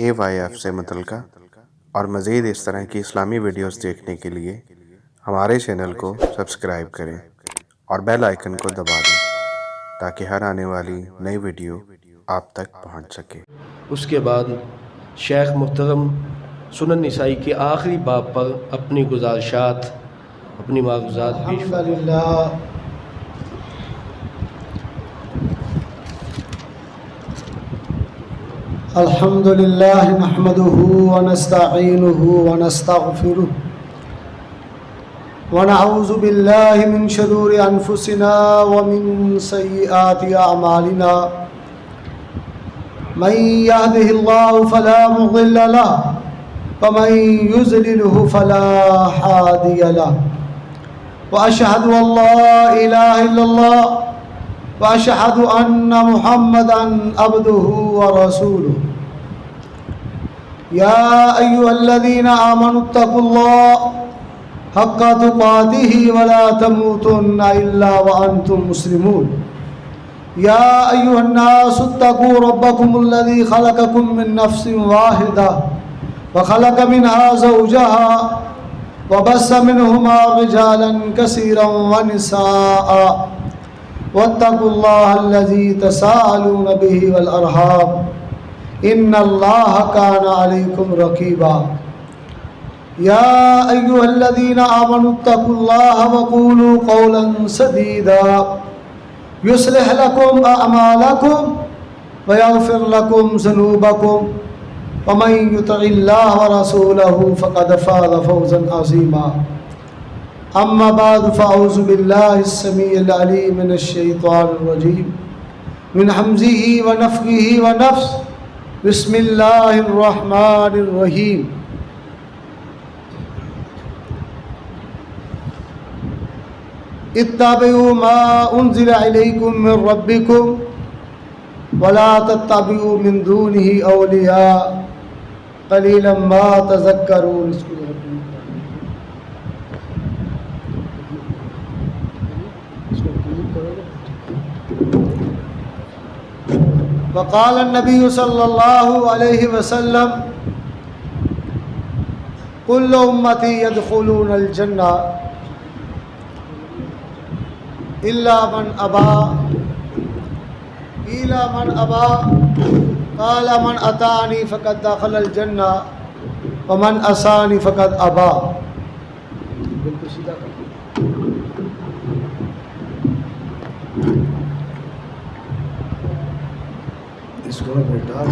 AYF سے متعلقہ اور مزید اس طرح کی اسلامی ویڈیوز دیکھنے کے لیے ہمارے چینل کو سبسکرائب کریں اور بیل آئیکن کو دبا دیں تاکہ ہر آنے والی نئی ویڈیو آپ تک پہنچ سکے۔ اس کے بعد شیخ محترم سنن نسائی کے آخری باب پر اپنی گزارشات اپنی معروضات پیش الحمدللہ الحمدللہ نحمده ونستعینه ونستغفره ونعوذ باللہ من شرور انفسنا ومن سیئات اعمالنا من يهده الله فلا مضل له ومن يضلل فلا هادي له واشهد ان لا اله الا الله واشهد ان محمدا عبده ورسوله يا ايها الذين امنوا اتقوا الله حق تقاته ولا تموتن الا وانتم مسلمون يا ايها الناس اتقوا ربكم الذي خلقكم من نفس واحده وخلق منها زوجها وبث منهما رجالا كثيرا ونساء واتقوا الله الذي تساءلون به والأرحام إن الله كان عليكم رقيبا يا أيها الذين آمنوا اتقوا الله وقولوا قولا سديدا يصلح لكم أعمالكم ويغفر لكم ذنوبكم ومن يطع الله ورسوله فقد فاز فوزا عظيما أما بعد فأعوذ بالله السميع العليم من الشيطان الرجيم من همزه ونفخه ونفثه بسم الله الرحمن الرحيم اتبعوا ما أنزل إليكم من ربكم ولا تتبعوا من دونه أولياء قليلا ما تذكرون۔ وقال النبي صلى الله عليه وسلم كل أمتي يدخلون الجنة إلا من أبى قيل من أبى قال من أطاعني فقد دخل الجنة ومن عصاني فقد أبى۔ بالکل سیدھا اس کو بیٹا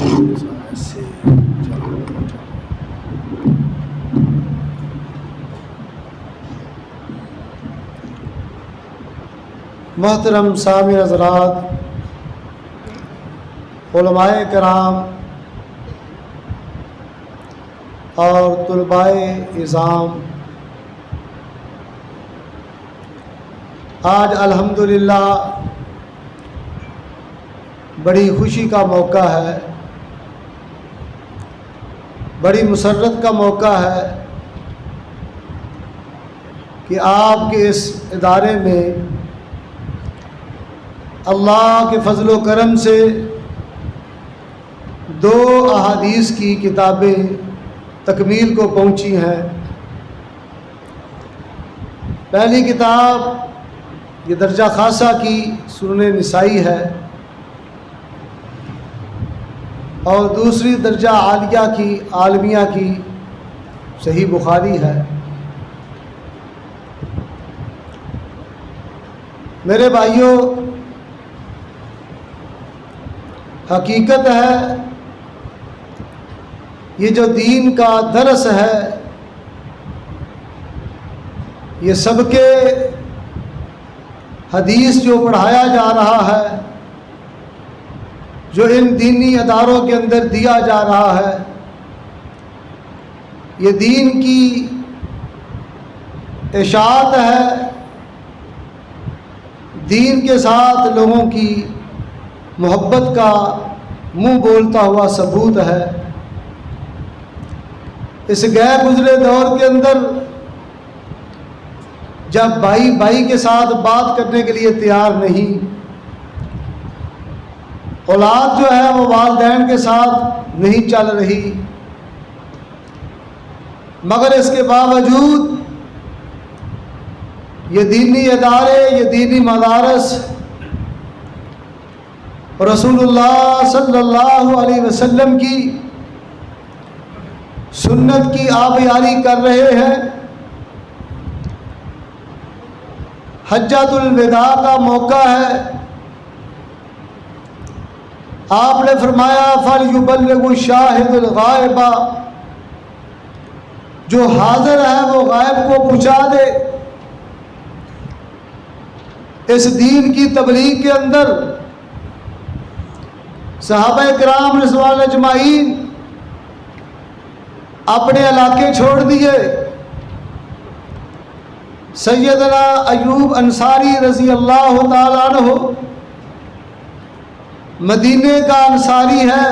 ایسے محترم سامع حضرات، علماء کرام اور طلباء اعظام، آج الحمدللہ بڑی خوشی کا موقع ہے، بڑی مسرت کا موقع ہے کہ آپ کے اس ادارے میں اللہ کے فضل و کرم سے 2 احادیث کی کتابیں تکمیل کو پہنچی ہیں۔ پہلی کتاب یہ درجہ خاصہ کی سنن نسائی ہے اور دوسری درجہ عالیہ کی عالمیہ کی صحیح بخاری ہے۔ میرے بھائیوں، حقیقت ہے یہ جو دین کا درس ہے یہ سب کے حدیث جو پڑھایا جا رہا ہے، جو ان دینی اداروں کے اندر دیا جا رہا ہے، یہ دین کی اشاعت ہے، دین کے ساتھ لوگوں کی محبت کا منہ بولتا ہوا ثبوت ہے۔ اس گئے گزرے دور کے اندر جب بھائی کے ساتھ بات کرنے کے لیے تیار نہیں، اولاد جو ہے وہ والدین کے ساتھ نہیں چل رہی، مگر اس کے باوجود یہ دینی ادارے، یہ دینی مدارس رسول اللہ صلی اللہ علیہ وسلم کی سنت کی آبیاری کر رہے ہیں۔ حجۃ الوداع کا موقع ہے، آپ نے فرمایا فَلْيُبَلِّغُ الشَّاهِدُ الْغَائِبَ، جو حاضر ہے وہ غائب کو پہنچا دے۔ اس دین کی تبلیغ کے اندر صحابہ کرام رضوان اجمعین اپنے علاقے چھوڑ دیے۔ سیدنا ایوب انصاری رضی اللہ تعالیٰ عنہ مدینے کا انصاری ہے،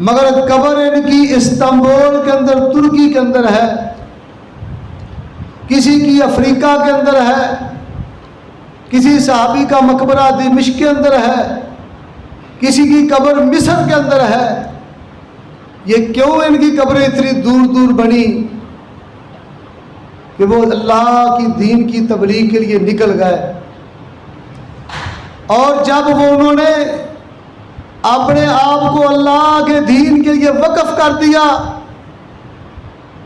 مگر قبر ان کی استنبول کے اندر، ترکی کے اندر ہے، کسی کی افریقہ کے اندر ہے، کسی صحابی کا مقبرہ دمشق کے اندر ہے، کسی کی قبر مصر کے اندر ہے۔ یہ کیوں ان کی قبریں اتنی دور دور بنی؟ کہ وہ اللہ کی دین کی تبلیغ کے لیے نکل گئے، اور جب وہ انہوں نے اپنے آپ کو اللہ کے دین کے لیے وقف کر دیا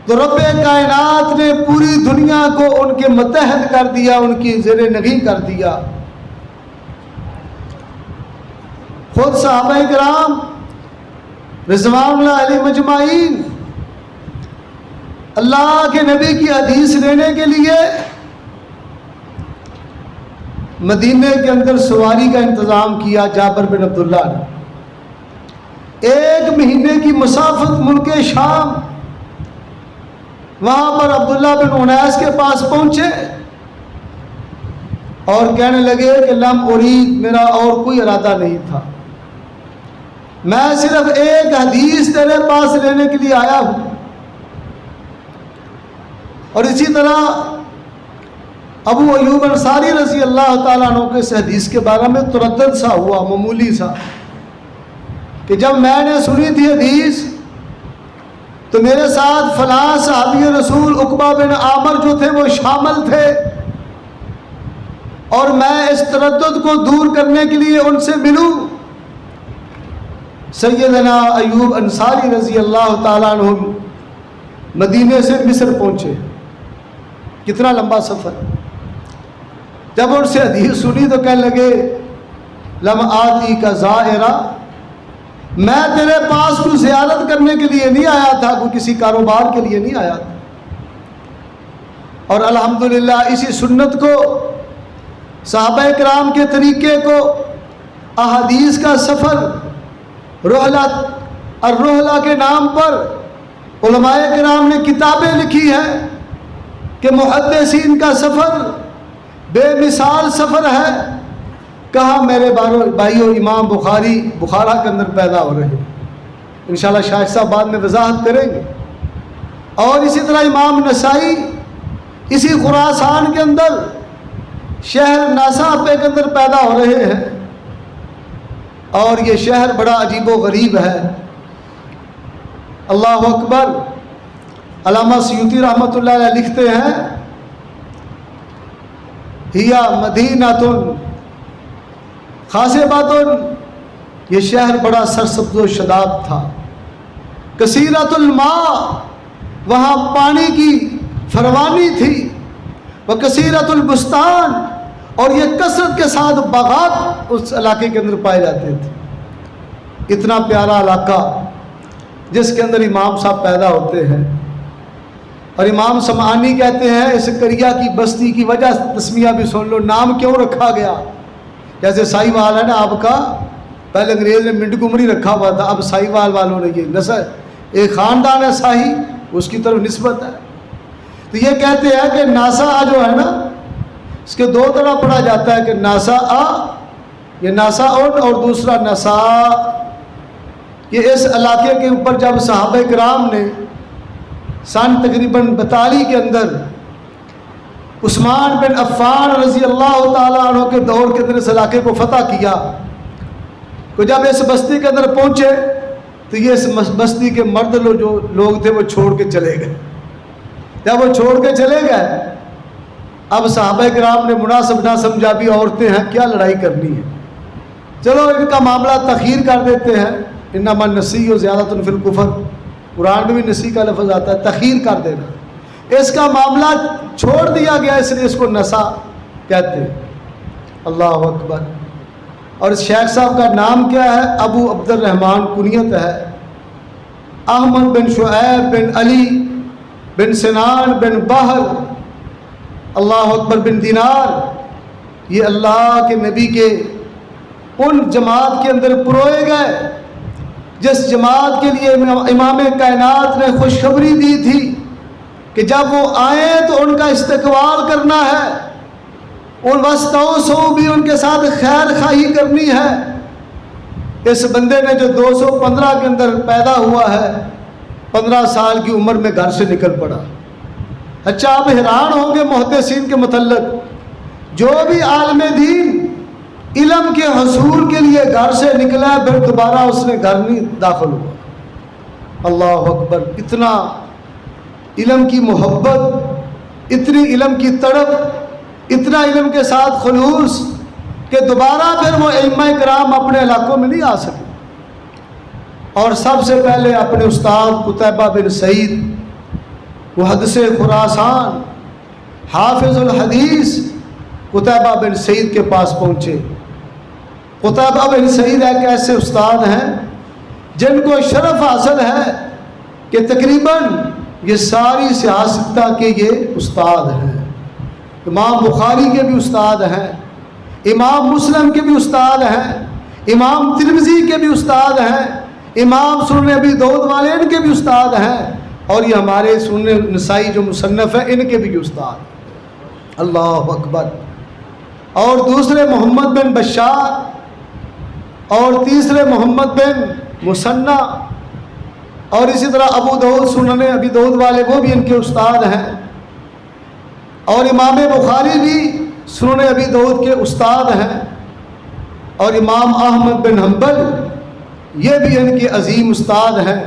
تو رب کائنات نے پوری دنیا کو ان کے متحد کر دیا، ان کی زیر نگیں کر دیا۔ خود صحابہ کرام رضوان اللہ علیہم اجمعین اللہ کے نبی کی حدیث لینے کے لیے مدینے کے اندر سواری کا انتظام کیا۔ جابر بن عبداللہ نے 1 مہینے کی مسافت ملک شام، وہاں پر عبداللہ بن انیس کے پاس پہنچے اور کہنے لگے کہ لم ارید، میرا اور کوئی ارادہ نہیں تھا، میں صرف ایک حدیث تیرے پاس لینے کے لیے آیا ہوں۔ اور اسی طرح ابو ایوب انصاری رضی اللہ تعالیٰ عنہ کے اس حدیث کے بارے میں تردد سا ہوا، معمولی سا، کہ جب میں نے سنی تھی حدیث تو میرے ساتھ فلاں صحابی رسول عقبہ بن عامر جو تھے وہ شامل تھے، اور میں اس تردد کو دور کرنے کے لیے ان سے ملوں۔ سیدنا ایوب انصاری رضی اللہ تعالیٰ عنہ مدینے سے مصر پہنچے، کتنا لمبا سفر۔ جب ان سے حدیث سنی تو کہنے لگے لم آتی کا زائرہ، میں تیرے پاس کوئی زیارت کرنے کے لیے نہیں آیا تھا، کوئی کسی کاروبار کے لیے نہیں آیا تھا۔ اور الحمدللہ اسی سنت کو، صحابہ کرام کے طریقے کو، احادیث کا سفر، رحلت الرحلہ کے نام پر علماء کرام نے کتابیں لکھی ہیں کہ محدثین کا سفر بے مثال سفر ہے۔ کہاں میرے بھائیو امام بخاری بخارا کے اندر پیدا ہو رہے ہیں، انشاءاللہ شاہ صاحب بعد میں وضاحت کریں گے۔ اور اسی طرح امام نسائی اسی خراسان کے اندر شہر ناساپے کے اندر پیدا ہو رہے ہیں، اور یہ شہر بڑا عجیب و غریب ہے۔ اللہ اکبر۔ علامہ سیوطی رحمۃ اللہ علیہ لکھتے ہیں ہیا مدینۃ خاصبۃ، یہ شہر بڑا سرسبز و شداب تھا۔ کثیرۃ الماء، وہاں پانی کی فراوانی تھی۔ وکثیرۃ البستان، اور یہ کثرت کے ساتھ باغات اس علاقے کے اندر پائے جاتے تھے۔ اتنا پیارا علاقہ جس کے اندر امام صاحب پیدا ہوتے ہیں، اور امام سمعانی کہتے ہیں اس کریا کی بستی کی وجہ تسمیہ بھی سن لو، نام کیوں رکھا گیا۔ جیسے سائی وال ہے نا آپ کا، پہلے انگریز نے منڈ کمری رکھا ہوا تھا، اب سائی وال والوں نے یہ نسل، ایک خاندان ہے ساہی، اس کی طرف نسبت ہے۔ تو یہ کہتے ہیں کہ ناسا جو ہے نا، اس کے 2 طرح پڑھا جاتا ہے کہ ناسا یہ ناسا اور دوسرا نسا۔ یہ اس علاقے کے اوپر جب صحابہ کرام نے سن تقریباً 42 کے اندر عثمان بن عفان رضی اللہ تعالیٰ عنہ کے دور کے اندر اس علاقے کو فتح کیا، کہ جب اس بستی کے اندر پہنچے تو یہ اس بستی کے مرد جو لوگ تھے وہ چھوڑ کے چلے گئے. جب وہ چھوڑ کے چلے گئے اب صحابہ کرام نے مناسب نہ سمجھا بھی عورتیں ہیں کیا لڑائی کرنی ہے, چلو ان کا معاملہ تخیر کر دیتے ہیں. انما النسیء زیادۃ فی الکفر, قرآن میں بھی نسی کا لفظ آتا ہے, تخیر کر دینا. اس کا معاملہ چھوڑ دیا گیا اس لیے اس کو نسا کہتے ہیں. اللہ اکبر. اور اس شیخ صاحب کا نام کیا ہے؟ ابو عبد الرحمن کنیت ہے. احمد بن شعیب بن علی بن سنان بن بحر, اللہ اکبر, بن دینار. یہ اللہ کے نبی کے ان جماعت کے اندر پروئے گئے جس جماعت کے لیے امام کائنات نے خوشخبری دی تھی کہ جب وہ آئیں تو ان کا استقبال کرنا ہے, ان وستوسو بھی ان کے ساتھ خیر خواہی کرنی ہے. اس بندے نے جو 215 کے اندر پیدا ہوا ہے 15 سال کی عمر میں گھر سے نکل پڑا. اچھا آپ حیران ہوں گے محدثین کے متعلق, جو بھی عالم دین علم کے حصول کے لیے گھر سے نکلا ہے پھر دوبارہ اس نے گھر نہیں داخل ہوا. اللہ اکبر. اتنا علم کی محبت, اتنی علم کی تڑپ, اتنا علم کے ساتھ خلوص کہ دوبارہ پھر وہ ائمہ کرام اپنے علاقوں میں نہیں آ سکے. اور سب سے پہلے اپنے استاد قتیبہ بن سعید محدث خراسان حافظ الحدیث قتیبہ بن سعید کے پاس پہنچے. قتیبہ بن سعید ایک ایسے استاد ہیں جن کو شرف حاصل ہے کہ تقریباً یہ ساری سیاستہ کے یہ استاد ہیں. امام بخاری کے بھی استاد ہیں, امام مسلم کے بھی استاد ہیں, امام ترمذی کے بھی استاد ہیں, امام سنن ابی داؤد والے ان کے بھی استاد ہیں, اور یہ ہمارے سنن نسائی جو مصنف ہیں ان کے بھی استاد. اللہ اکبر. اور دوسرے محمد بن بشار اور تیسرے محمد بن مصنع, اور اسی طرح ابو داؤد سنن ابی داؤد والے وہ بھی ان کے استاد ہیں, اور امام بخاری بھی سنن ابی داؤد کے استاد ہیں, اور امام احمد بن حنبل یہ بھی ان کے عظیم استاد ہیں.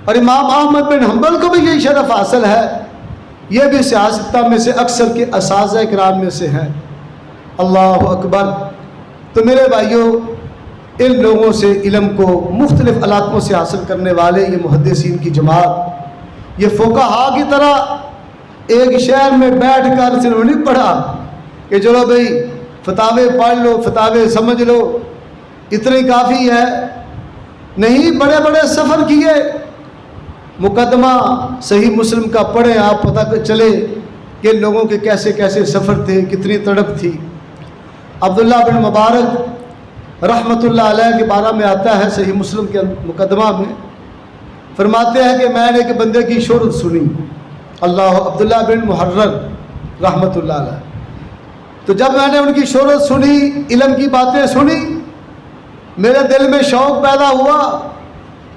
اور امام احمد بن حنبل کو بھی یہ شرف حاصل ہے, یہ بھی سیاستہ میں سے اکثر کے اساتذہ کرام میں سے ہیں. اللہ اکبر. تو میرے بھائیوں, ان لوگوں سے علم کو مختلف علاقوں سے حاصل کرنے والے یہ محدثین کی جماعت, یہ فقہا کی طرح ایک شہر میں بیٹھ کر صرف نہیں پڑھا کہ چلو بھائی فتاوے پڑھ لو, فتاوے سمجھ لو, اتنی کافی ہے. نہیں, بڑے بڑے سفر کیے. مقدمہ صحیح مسلم کا پڑھیں آپ, پتہ چلے کہ لوگوں کے کیسے کیسے سفر تھے, کتنی تڑپ تھی. عبداللہ بن مبارک رحمۃ اللہ علیہ کے بارے میں آتا ہے صحیح مسلم کے مقدمہ میں, فرماتے ہیں کہ میں نے ایک بندے کی شہرت سنی, عبداللہ بن محرر رحمۃ اللہ علیہ. تو جب میں نے ان کی شہرت سنی, علم کی باتیں سنی, میرے دل میں شوق پیدا ہوا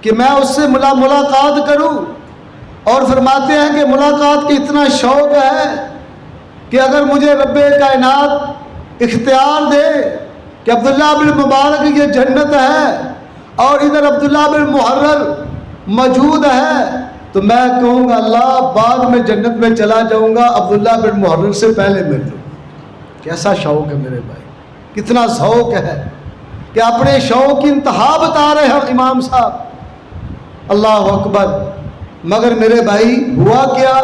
کہ میں اس سے ملاقات کروں. اور فرماتے ہیں کہ ملاقات کی اتنا شوق ہے کہ اگر مجھے رب کائنات اختیار دے کہ عبداللہ بن مبارک یہ جنت ہے اور ادھر عبداللہ بن محرر موجود ہے, تو میں کہوں گا اللہ بعد میں جنت میں چلا جاؤں گا, عبداللہ بن محرر سے پہلے مل لوں. کیسا شوق ہے میرے بھائی, کتنا ذوق ہے کہ اپنے شوق کی انتہا بتا رہے ہیں امام صاحب. اللہ اکبر. مگر میرے بھائی ہوا کیا,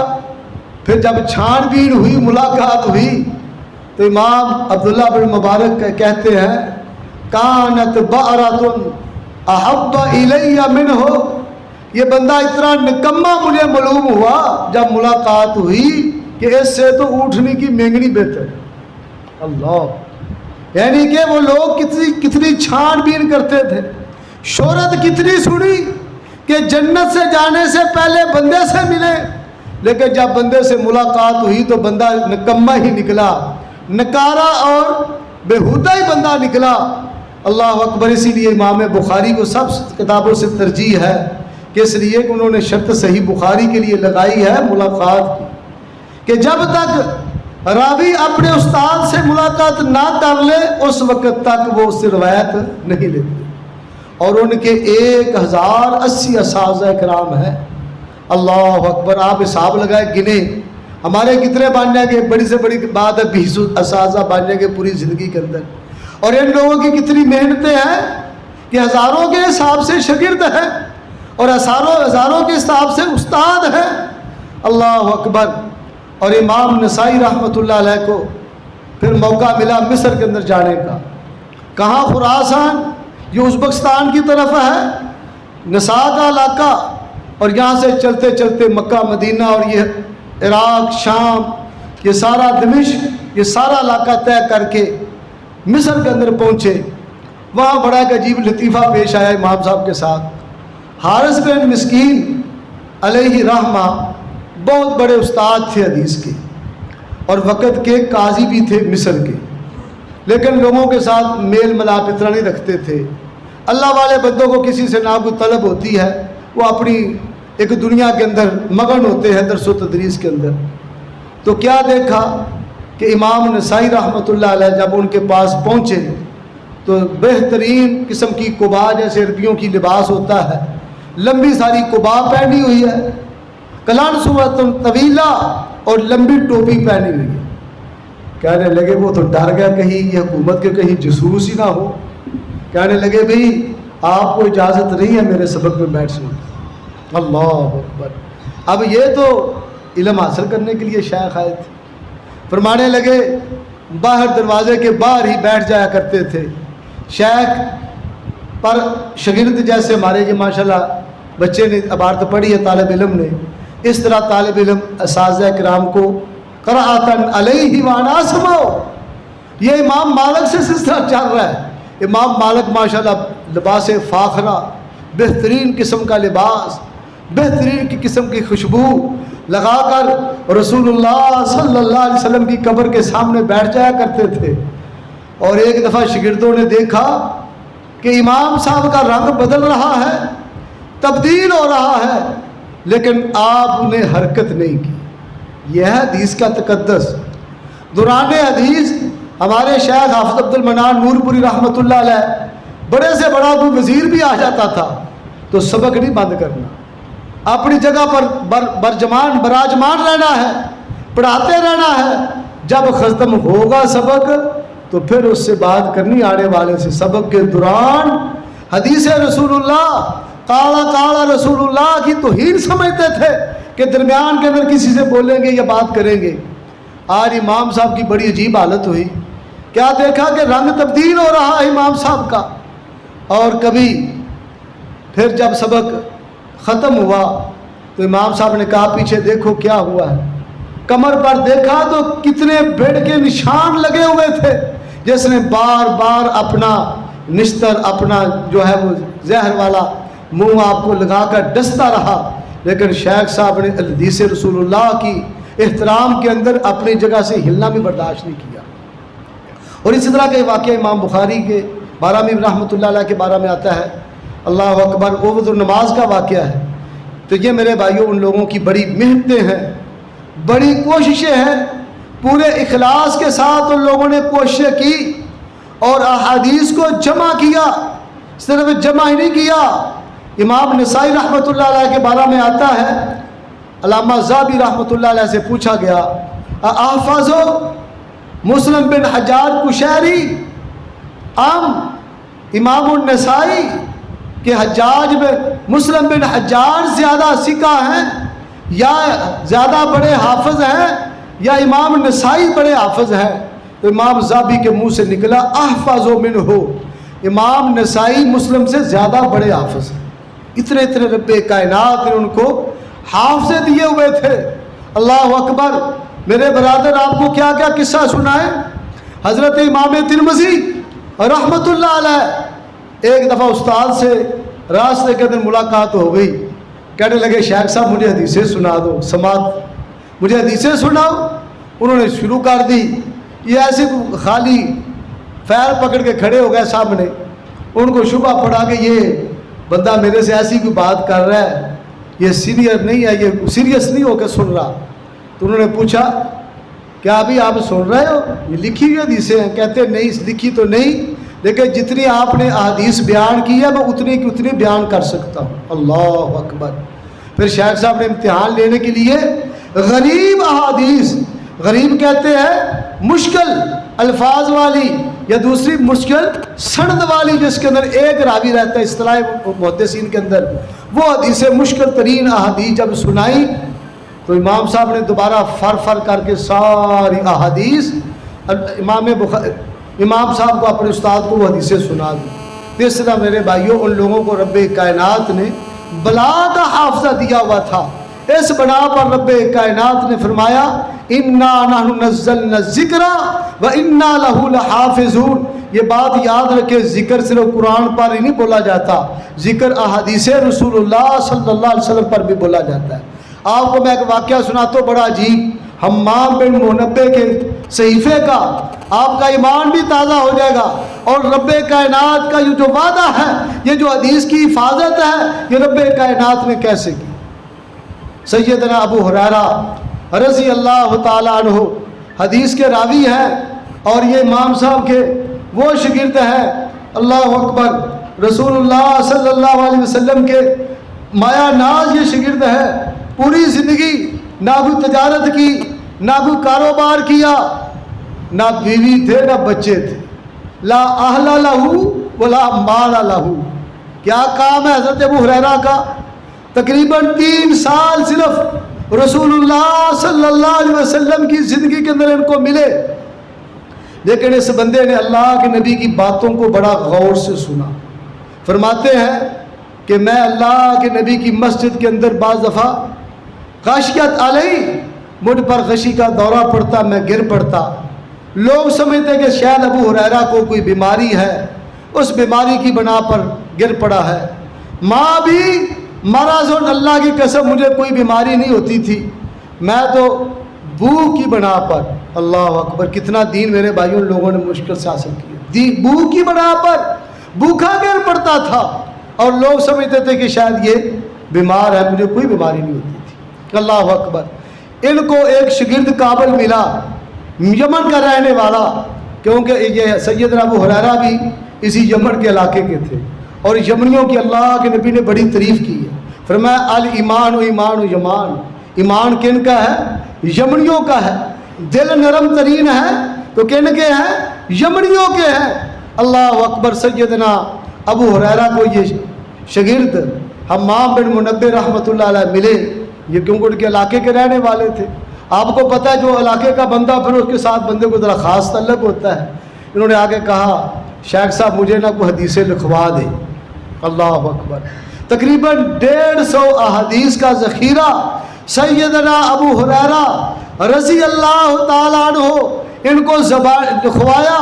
پھر جب چھان بین ہوئی, ملاقات ہوئی, تو امام عبداللہ بن مبارک کہتے ہیں کانت بارۃ احب الی منہ, یہ بندہ اتنا نکما مجھے معلوم ہوا جب ملاقات ہوئی کہ اس سے تو اونٹنی کی مینگنی بہتر. اللہ, یعنی کہ وہ لوگ کتنی چھان بین کرتے تھے, شہرت کتنی سنی کہ جنت سے جانے سے پہلے بندے سے ملے, لیکن جب بندے سے ملاقات ہوئی تو بندہ نکما ہی نکلا, نکارا اور بےہودہ ہی بندہ نکلا. اللہ اکبر. اسی لیے امام بخاری کو سب کتابوں سے ترجیح ہے کہ اس لیے کہ انہوں نے شرط صحیح بخاری کے لیے لگائی ہے ملاقات کی, کہ جب تک راوی اپنے استاد سے ملاقات نہ کر لے اس وقت تک وہ اس سے روایت نہیں لیتے. اور ان کے 1080 اساتذہ کرام ہیں. اللہ اکبر. آپ حساب لگائے گنے ہمارے کتنے بن جائیں گے؟ بڑی سے بڑی بات ہے 20 اساتذہ بن جائیں گے پوری زندگی کے اندر. اور ان لوگوں کی کتنی محنتیں ہیں کہ ہزاروں کے حساب سے شاگرد ہیں اور ہزاروں کے حساب سے استاد ہیں. اللہ اکبر. اور امام نسائی رحمۃ اللہ علیہ کو پھر موقع ملا مصر کے اندر جانے کا. کہاں؟ خراسان، یہ ازبکستان کی طرف ہے، نسا کا علاقہ. اور یہاں سے چلتے چلتے مکہ مدینہ اور یہ عراق، شام، یہ سارا دمشق، یہ سارا علاقہ طے کر کے مصر کے اندر پہنچے. وہاں بڑا ایک عجیب لطیفہ پیش آیا امام صاحب کے ساتھ. حارث بن مسکین علیہ رحمہ بہت بڑے استاد تھے حدیث کے اور وقت کے قاضی بھی تھے مصر کے، لیکن لوگوں کے ساتھ میل ملاپ اتنا نہیں رکھتے تھے. اللہ والے بندوں کو کسی سے نہ کوئی طلب ہوتی ہے، وہ اپنی ایک دنیا کے اندر مگن ہوتے ہیں درس و تدریس کے اندر. تو کیا دیکھا کہ امام نسائی رحمۃ اللہ علیہ جب ان کے پاس پہنچے تو بہترین قسم کی قبا، جیسے عربیوں کی لباس ہوتا ہے، لمبی ساری قبا پہنی ہوئی ہے، کلان صورت طویلہ اور لمبی ٹوپی پہنی ہوئی ہے. کہنے لگے وہ تو ڈر گیا کہیں یہ حکومت کے کہیں جاسوس ہی نہ ہو. کہنے لگے بھئی آپ کو اجازت نہیں ہے میرے سبق میں بیٹھ سکتے. اللہ اکبر. اب یہ تو علم حاصل کرنے کے لیے شیخ آئے تھے. فرمانے لگے باہر دروازے کے باہر ہی بیٹھ جایا کرتے تھے. شیخ پر شاگرد جیسے ہمارے یہ ماشاءاللہ بچے نے عبارت پڑھی ہے طالب علم نے، اس طرح طالب علم اساتذہ کرام کو قرأتن علیہ وانا سمو. یہ امام مالک سے سلسلہ چل رہا ہے. امام مالک ماشاءاللہ لباس فاخرہ، بہترین قسم کا لباس، بہترین کی قسم کی خوشبو لگا کر رسول اللہ صلی اللہ علیہ وسلم کی قبر کے سامنے بیٹھ جایا کرتے تھے. اور ایک دفعہ شاگردوں نے دیکھا کہ امام صاحب کا رنگ بدل رہا ہے، تبدیل ہو رہا ہے، لیکن آپ نے حرکت نہیں کی. یہ ہے حدیث کا تقدس. دوران حدیث ہمارے شیخ حافظ عبد المنان نور پوری رحمۃ اللہ علیہ بڑے سے بڑا کوئی وزیر بھی آ جاتا تھا تو سبق نہیں بند کرنا، اپنی جگہ پر براجمان رہنا ہے، پڑھاتے رہنا ہے. جب ختم ہوگا سبق تو پھر اس سے بات کرنی آنے والے سے. سبق کے دوران حدیث رسول اللہ، کالا رسول اللہ کی توہین سمجھتے تھے کہ درمیان کے اندر کسی سے بولیں گے یا بات کریں گے. آج امام صاحب کی بڑی عجیب حالت ہوئی. کیا دیکھا کہ رنگ تبدیل ہو رہا ہے امام صاحب کا. اور کبھی پھر جب سبق ختم ہوا تو امام صاحب نے کہا پیچھے دیکھو کیا ہوا ہے. کمر پر دیکھا تو کتنے بیڑ کے نشان لگے ہوئے تھے، جس نے بار بار اپنا نشتر، اپنا جو ہے وہ زہر والا منہ آپ کو لگا کر ڈستا رہا. لیکن شیخ صاحب نے حدیث رسول اللہ کی احترام کے اندر اپنی جگہ سے ہلنا بھی برداشت نہیں کیا. اور اسی طرح کا واقعہ امام بخاری کے بارہ میں رحمۃ اللہ علیہ کے بارے میں آتا ہے. اللہ اکبر. وہ وضو نماز کا واقعہ ہے. تو یہ میرے بھائیوں ان لوگوں کی بڑی محنتیں ہیں، بڑی کوششیں ہیں. پورے اخلاص کے ساتھ ان لوگوں نے کوششیں کی اور احادیث کو جمع کیا. صرف جمع ہی نہیں کیا. امام نسائی رحمۃ اللہ علیہ کے بارے میں آتا ہے، علامہ ذہبی رحمۃ اللہ علیہ سے پوچھا گیا احفظ مسلم بن حجاج قشیری امام النسائی کہ حجاج بن مسلم بن حجاج زیادہ سکہ ہیں یا زیادہ بڑے حافظ ہیں یا امام نسائی بڑے حافظ ہیں؟ تو امام ذہبی کے منہ سے نکلا احفظ منہ، امام نسائی مسلم سے زیادہ بڑے حافظ ہیں. اتنے رب کائنات نے ان کو حافظ دیے ہوئے تھے. اللہ اکبر. میرے برادر آپ کو کیا کیا قصہ سنائیں. حضرت امام ترمذی رحمۃ اللہ علیہ ایک دفعہ استاد سے راستے کے اندر ملاقات ہو گئی. کہنے لگے شیخ صاحب مجھے حدیثیں سنا دو، سماعت مجھے حدیثیں سناؤ. انہوں نے شروع کر دی. یہ ایسے خالی فیر پکڑ کے کھڑے ہو گئے سامنے. ان کو شبہ پڑا کہ یہ بندہ میرے سے ایسی کوئی بات کر رہا ہے، یہ سینئر نہیں ہے، یہ سیریس نہیں ہو کے سن رہا. تو انہوں نے پوچھا کیا ابھی آپ سن رہے ہو؟ یہ لکھی ہوئی حدیثیں ہیں. کہتے نہیں لکھی تو نہیں، لیکن جتنی آپ نے احادیث بیان کی ہے میں اتنی کی اتنی بیان کر سکتا ہوں۔ اللہ اکبر۔ پھر شیخ صاحب نے امتحان لینے کے لیے غریب احادیث، غریب کہتے ہیں مشکل الفاظ والی یا دوسری مشکل سند والی، جس کے اندر ایک راوی رہتا ہے اصطلاح محدثین کے اندر، وہ حدیثیں مشکل ترین احادیث جب سنائی تو امام صاحب نے دوبارہ فر کر کے ساری احادیث امام صاحب کو اپنے استاد کو وہ حدیثیں سنا دی۔ اس طرح میرے بھائیوں ان لوگوں کو رب کائنات نے بلا کا حافظہ دیا ہوا تھا۔ اس بنا پر رب کائنات نے فرمایا انا نحن نزلنا الذکر وانا له لحافظون۔ یہ بات یاد رکھے، ذکر صرف قرآن پر ہی نہیں بولا جاتا، ذکر احادیث رسول اللہ صلی اللہ علیہ وسلم پر بھی بولا جاتا ہے۔ آپ کو میں ایک واقعہ سناتا ہوں بڑا عجیب، حمام بن منبہ کے صحیفے کا، آپ کا ایمان بھی تازہ ہو جائے گا، اور رب کائنات کا یہ جو وعدہ ہے، یہ جو حدیث کی حفاظت ہے، یہ رب کائنات نے کیسے کی۔ سیدنا ابو ہریرہ رضی اللہ تعالیٰ عنہ حدیث کے راوی ہیں، اور یہ امام صاحب کے وہ شاگرد ہیں، اللہ اکبر، رسول اللہ صلی اللہ علیہ وسلم کے مایا ناز یہ شاگرد ہے۔ پوری زندگی نہ کوئی تجارت کی، نہ کوئی کاروبار کیا، نہ بیوی تھے نہ بچے تھے، لا اہل لہو ولا مال لہو۔ کیا کام ہے حضرت ابو ہریرہ کا؟ تقریباً 3 سال صرف رسول اللہ صلی اللہ علیہ وسلم کی زندگی کے اندر ان کو ملے، لیکن اس بندے نے اللہ کے نبی کی باتوں کو بڑا غور سے سنا۔ فرماتے ہیں کہ میں اللہ کے نبی کی مسجد کے اندر بعض دفعہ غشیت علیہ، مجھ پر غشی کا دورہ پڑتا، میں گر پڑتا، لوگ سمجھتے کہ شاید ابو ہریرہ کو کوئی بیماری ہے، اس بیماری کی بنا پر گر پڑا ہے۔ ماں بھی مرض، اللہ کی قسم مجھے کوئی بیماری نہیں ہوتی تھی، میں تو بھوک کی بنا پر، اللہ اکبر، کتنا دین میرے بھائیوں لوگوں نے مشکل سے حاصل کیا، بھوک کی بنا پر بھوکا گر پڑتا تھا، اور لوگ سمجھتے تھے کہ شاید یہ بیمار ہے، مجھے کوئی بیماری نہیں ہوتی تھی۔ اللہ اکبر۔ ان کو ایک شاگرد کابل ملا، یمن کا رہنے والا، کیونکہ یہ سیدنا ابو ہریرہ بھی اسی یمن کے علاقے کے تھے، اور یمنیوں کی اللہ کے نبی نے بڑی تعریف کی ہے۔ فرمایا الایمان و ایمان و یمان، ایمان کن کا ہے؟ یمنیوں کا ہے۔ دل نرم ترین ہے تو کن کے ہیں؟ یمنیوں کے ہیں۔ اللہ اکبر۔ سیدنا ابو ہریرہ کو یہ شاگرد حمام بن منبہ رحمۃ اللہ علیہ ملے، یہ کیونکہ ان کے علاقے کے رہنے والے تھے۔ آپ کو پتہ ہے جو علاقے کا بندہ پھر اس کے ساتھ بندے کو ذرا خاص تعلق ہوتا ہے۔ انہوں نے آگے کہا شیخ صاحب مجھے نہ کوئی حدیثیں لکھوا دے۔ اللہ اکبر۔ تقریباً 150 احادیث کا ذخیرہ سیدنا ابو ہریرہ رضی اللہ تعالیٰ عنہ ان کو لکھوایا۔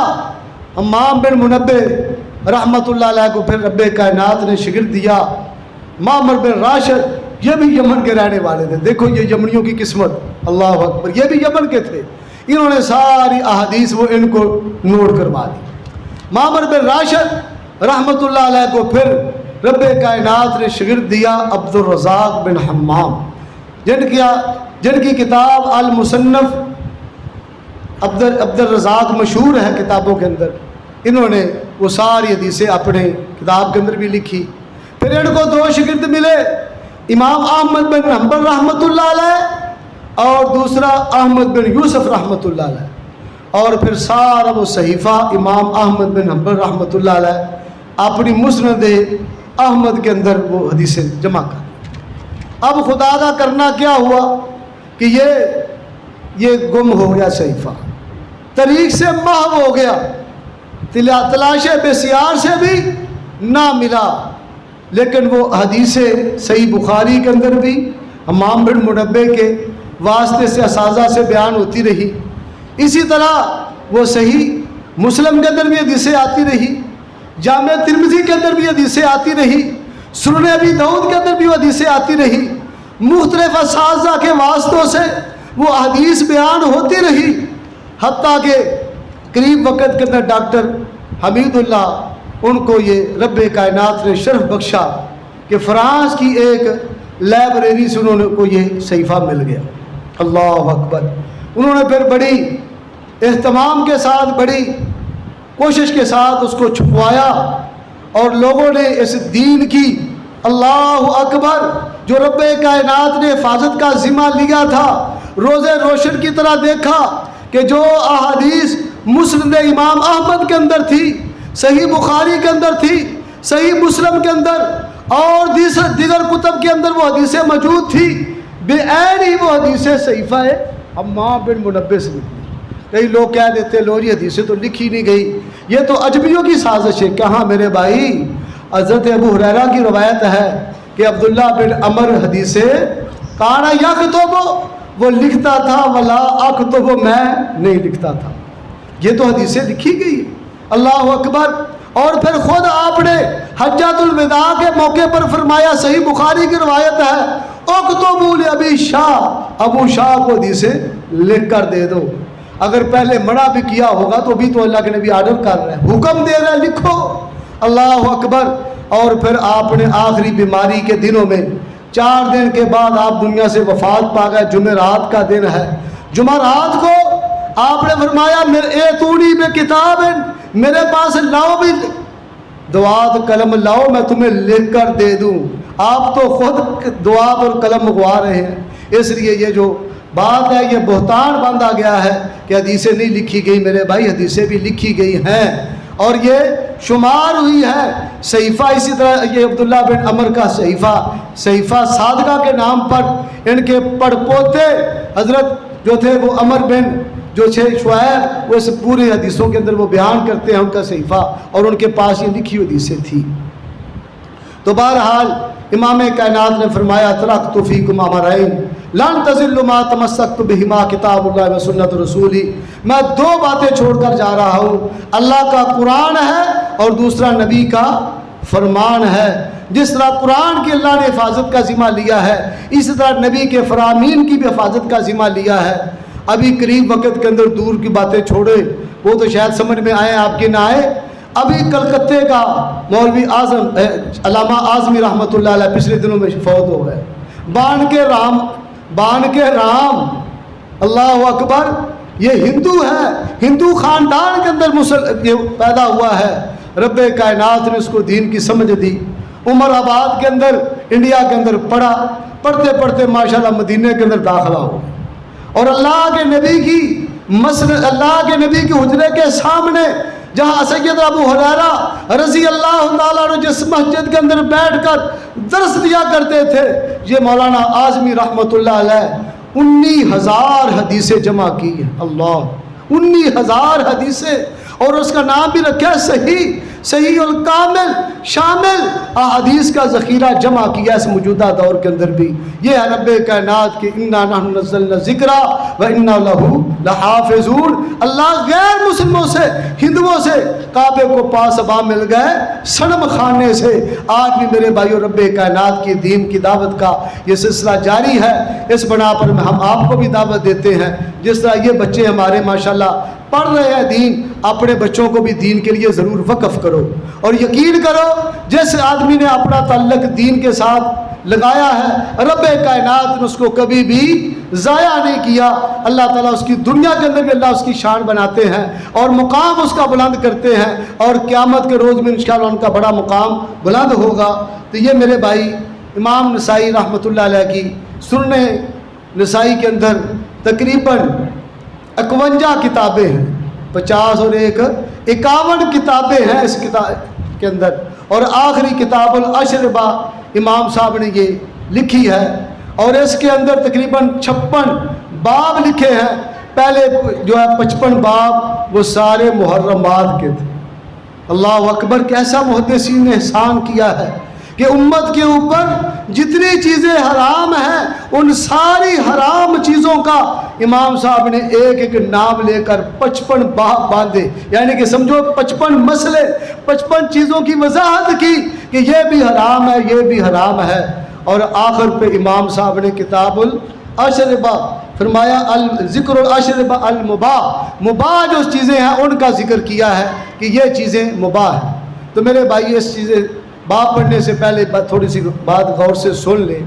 حمام بن منبہ رحمۃ اللہ علیہ کو پھر رب کائنات نے شاگرد دیا، معمر بن راشد، یہ بھی یمن کے رہنے والے تھے۔ دیکھو یہ یمنیوں کی قسمت، اللہ اکبر، یہ بھی یمن کے تھے۔ انہوں نے ساری احادیث وہ ان کو نوٹ کروا دی۔ معمر بن راشد رحمۃ اللہ علیہ کو پھر رب کائنات نے شاگرد دیا عبد الرزاق بن حمام، جن کی کتاب المصنف عبد الرزاق مشہور ہے کتابوں کے اندر۔ انہوں نے وہ ساری حدیثیں اپنے کتاب کے اندر بھی لکھی۔ پھر ان کو 2 شاگرد ملے، امام احمد بن حنبل رحمۃ اللہ علیہ اور دوسرا احمد بن یوسف رحمۃ اللہ علیہ، اور پھر سارا وہ صحیفہ امام احمد بن حنبل رحمۃ اللہ علیہ اپنی مسند احمد کے اندر وہ حدیثیں جمع کر۔ اب خدا کا کرنا کیا ہوا کہ یہ گم ہو گیا، صحیفہ طریق سے محو ہو گیا، تلاش بسیار سے بھی نہ ملا۔ لیکن وہ حدیثیں صحیح بخاری کے اندر بھی حمام بن منبہ کے واسطے سے اساتذہ سے بیان ہوتی رہی، اسی طرح وہ صحیح مسلم کے اندر بھی حدیثیں آتی رہی، جامع ترمذی کے اندر بھی حدیثیں آتی رہی، سنن ابی داؤد کے اندر بھی وہ حدیثیں آتی رہی، مختلف اساتذہ کے واسطوں سے وہ حدیث بیان ہوتی رہی، حتیٰ کہ قریب وقت کے اندر ڈاکٹر حمید اللہ ان کو یہ رب کائنات نے شرف بخشا کہ فرانس کی ایک لائبریری سے انہوں نے کو یہ صحیفہ مل گیا۔ اللہ اکبر۔ انہوں نے پھر بڑی اہتمام کے ساتھ، بڑی کوشش کے ساتھ اس کو چھپوایا، اور لوگوں نے اس دین کی اللہ اکبر جو رب کائنات نے حفاظت کا ذمہ لیا تھا، روزے روشن کی طرح دیکھا کہ جو احادیث مسند امام احمد کے اندر تھی، صحیح بخاری کے اندر تھی، صحیح مسلم کے اندر اور دیگر کتب کے اندر وہ حدیثیں موجود تھی، بے عین ہی وہ حدیثیں صحیفہ حمام بن منبہ سے نکلی۔ کئی لوگ کہہ دیتے لو یہ حدیثیں تو لکھی نہیں گئی، یہ تو اجمیوں کی سازش ہے۔ کہاں میرے بھائی، حضرت ابو ہریرہ کی روایت ہے کہ عبداللہ بن عمر حدیثیں کانا یکتب، وہ لکھتا تھا، ولا اکتب، میں نہیں لکھتا تھا۔ یہ تو حدیثیں لکھی گئی، اللہ اکبر۔ اور پھر خود آپ نے حجۃ الوداع کے موقع پر فرمایا، صحیح بخاری کی روایت ہے، اکتبوا لابی شاہ، ابو شاہ کو حدیثیں لکھ کر دے دو۔ اگر پہلے منع بھی کیا ہوگا تو بھی تو اللہ کے نبی آرڈر کر رہے ہیں، حکم دے رہے ہیں، لکھو، اللہ اکبر۔ اور پھر آپ نے آخری بیماری کے دنوں میں 4 دن کے بعد آپ دنیا سے وفات پا گئے، جمعرات کا دن ہے۔ جمعرات کو آپ نے فرمایا ایتونی بکتاب، میرے پاس لاؤ بھی دعات قلم لاؤ، میں تمہیں لکھ کر دے دوں۔ آپ تو خود دعات اور قلم منگوا رہے ہیں۔ اس لیے یہ جو بات ہے یہ بہتان باندھا گیا ہے کہ حدیثیں نہیں لکھی گئی۔ میرے بھائی حدیثیں بھی لکھی گئی ہیں اور یہ شمار ہوئی ہے صحیفہ۔ اسی طرح یہ عبداللہ بن عمر کا صحیفہ صادقہ کے نام پر ان کے پڑپوتے حضرت جو تھے وہ عمر بن جو شعیب، وہ اس پورے حدیثوں کے اندر وہ بیان کرتے ہیں ان کا صحیفہ، اور ان کے پاس یہ لکھی حدیثیں تھیں۔ تو بہرحال امام کائنات نے فرمایا ترکت فیکم امرین لن تضلوا ما تمسکتم بہما کتاب اللہ و سنت رسولی، میں 2 باتیں چھوڑ کر جا رہا ہوں، اللہ کا قرآن ہے اور دوسرا نبی کا فرمان ہے۔ جس طرح قرآن کی اللہ نے حفاظت کا ذمہ لیا ہے، اسی طرح نبی کے فرامین کی بھی حفاظت کا ذمہ لیا ہے۔ ابھی قریب وقت کے اندر دور کی باتیں چھوڑے، وہ تو شاید سمجھ میں آئے، آپ کے نہ آئے۔ ابھی کلکتے کا مولوی اعظم علامہ اعظمی رحمۃ اللہ علیہ پچھلے دنوں میں فوت ہو گئے۔ بان کے رام، اللہ اکبر، یہ ہندو ہے، ہندو خاندان کے اندر یہ پیدا ہوا ہے۔ رب کائنات نے اس کو دین کی سمجھ دی۔ عمر آباد کے اندر انڈیا کے اندر پڑھتے پڑھتے ماشاءاللہ مدینے کے اندر داخلہ ہو، اور اللہ کے نبی کی حجرے کے سامنے جہاں سید ابو ہریرہ رضی اللہ تعالیٰ عنہ جس مسجد کے اندر بیٹھ کر درس دیا کرتے تھے، یہ مولانا اعظمی رحمۃ اللہ علیہ 19,000 حدیثیں جمع کی ہیں۔ اللہ، 19,000 حدیثیں، اور اس کا نام بھی رکھا ہے صحیح الکامل، شامل احادیث کا ذخیرہ جمع کیا اس موجودہ دور کے اندر بھی۔ یہ ہے رب کائنات کے انا نحن نزلنا الذکر وانا لہ لحافظون۔ اللہ غیر مسلموں سے، ہندوؤں سے کعبے کو پاسباں مل گئے، صنم خانے سے۔ آج بھی میرے بھائیو رب کائنات کی دین کی دعوت کا یہ سلسلہ جاری ہے۔ اس بنا پر ہم آپ کو بھی دعوت دیتے ہیں، جس طرح یہ بچے ہمارے ماشاءاللہ پڑھ رہے ہیں دین، اپنے بچوں کو بھی دین کے لیے ضرور وقف کرو، اور یقین کرو جس آدمی نے اپنا تعلق دین کے ساتھ لگایا ہے، رب کائنات نے اس کو کبھی بھی ضائع نہیں کیا۔ اللہ تعالیٰ اس کی دنیا کے اندر بھی اللہ اس کی شان بناتے ہیں اور مقام اس کا بلند کرتے ہیں، اور قیامت کے روز میں انشاءاللہ ان کا بڑا مقام بلند ہوگا۔ تو یہ میرے بھائی امام نسائی رحمۃ اللہ علیہ کی سنن نسائی کے اندر تقریباً 51 کتابیں ہیں، 50 اور 51 کتابیں ہیں اس کتاب کے اندر، اور آخری کتاب الاشربہ امام صاحب نے یہ لکھی ہے، اور اس کے اندر تقریباً 56 باب لکھے ہیں۔ پہلے جو ہے 55 باب وہ سارے محرمات کے تھے۔ اللہ اکبر، کیسا محدثین نے احسان کیا ہے کہ امت کے اوپر جتنی چیزیں حرام ہیں ان ساری حرام چیزوں کا امام صاحب نے ایک ایک نام لے کر 55 باب باندھے، یعنی کہ سمجھو 55 مسئلے، 55 چیزوں کی وضاحت کی کہ یہ بھی حرام ہے، یہ بھی حرام ہے۔ اور آخر پہ امام صاحب نے کتاب الاشربہ فرمایا ذکر الاشربہ المباح، مباح جو چیزیں ہیں ان کا ذکر کیا ہے کہ یہ چیزیں مباح ہیں۔ تو میرے بھائی اس چیزیں باب پڑھنے سے پہلے تھوڑی سی بات غور سے سن لیں۔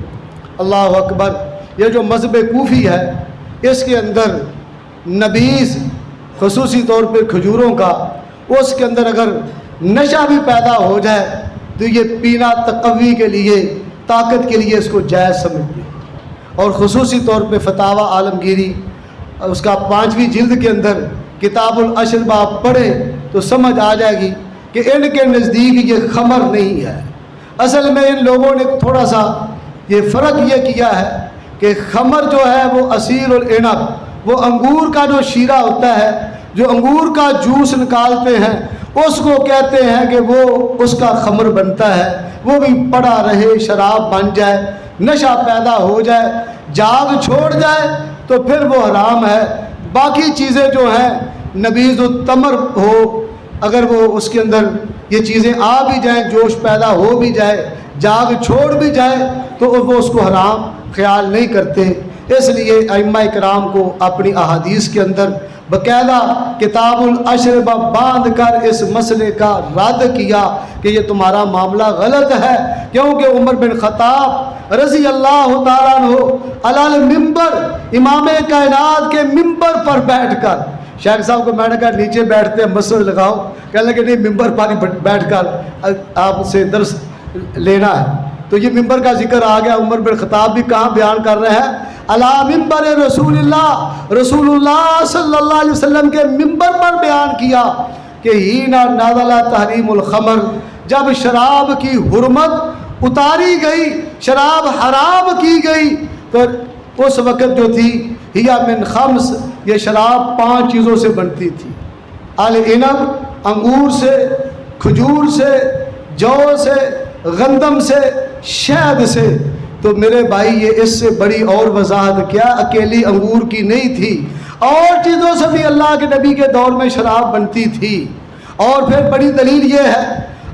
اللہ اکبر، یہ جو مذہب کوفی ہے اس کے اندر نبیذ خصوصی طور پہ کھجوروں کا اس کے اندر اگر نشہ بھی پیدا ہو جائے تو یہ پینا تقوی کے لیے، طاقت کے لیے اس کو جائز سمجھتے ہیں۔ اور خصوصی طور پہ فتاوی عالمگیری اس کا 5ویں جلد کے اندر کتاب الاشربہ آپ پڑھیں تو سمجھ آ جائے گی کہ ان کے نزدیک یہ خمر نہیں ہے۔ اصل میں ان لوگوں نے تھوڑا سا یہ فرق یہ کیا ہے کہ خمر جو ہے وہ عصیر العنب، وہ انگور کا جو شیرہ ہوتا ہے، جو انگور کا جوس نکالتے ہیں، اس کو کہتے ہیں کہ وہ اس کا خمر بنتا ہے۔ وہ بھی پڑا رہے، شراب بن جائے، نشہ پیدا ہو جائے، جاگ چھوڑ جائے تو پھر وہ حرام ہے۔ باقی چیزیں جو ہیں نبیذ التمر ہو، اگر وہ اس کے اندر یہ چیزیں آ بھی جائیں، جوش پیدا ہو بھی جائے، جاگ چھوڑ بھی جائے تو وہ اس کو حرام خیال نہیں کرتے۔ اس لیے ائمہ کرام کو اپنی احادیث کے اندر باقاعدہ کتاب الاشربہ باندھ کر اس مسئلے کا رد کیا کہ یہ تمہارا معاملہ غلط ہے، کیونکہ عمر بن خطاب رضی اللہ تعالیٰ عنہ علی المنبر، امام کائنات کے ممبر پر بیٹھ کر، شیخ صاحب کو میں نے کہا نیچے بیٹھتے ہیں مسجد لگاؤ، کہنے لگے نہیں ممبر پر بیٹھ کر آپ سے درس لینا ہے۔ تو یہ ممبر کا ذکر آ گیا۔ عمر بن خطاب بھی کہاں بیان کر رہے ہیں؟ علی ممبر رسول اللہ، رسول اللہ صلی اللہ علیہ وسلم کے ممبر پر بیان کیا کہ ہینا نازل تحریم الخمر، جب شراب کی حرمت اتاری گئی، شراب حرام کی گئی، تو اس وقت جو تھی ہیا من خمس، یہ شراب 5 چیزوں سے بنتی تھی، العنب انگور سے، کھجور سے، جو سے، گندم سے، شہد سے۔ تو میرے بھائی یہ اس سے بڑی اور وضاحت کیا، اکیلی انگور کی نہیں تھی، اور چیزوں سے بھی اللہ کے نبی کے دور میں شراب بنتی تھی۔ اور پھر بڑی دلیل یہ ہے،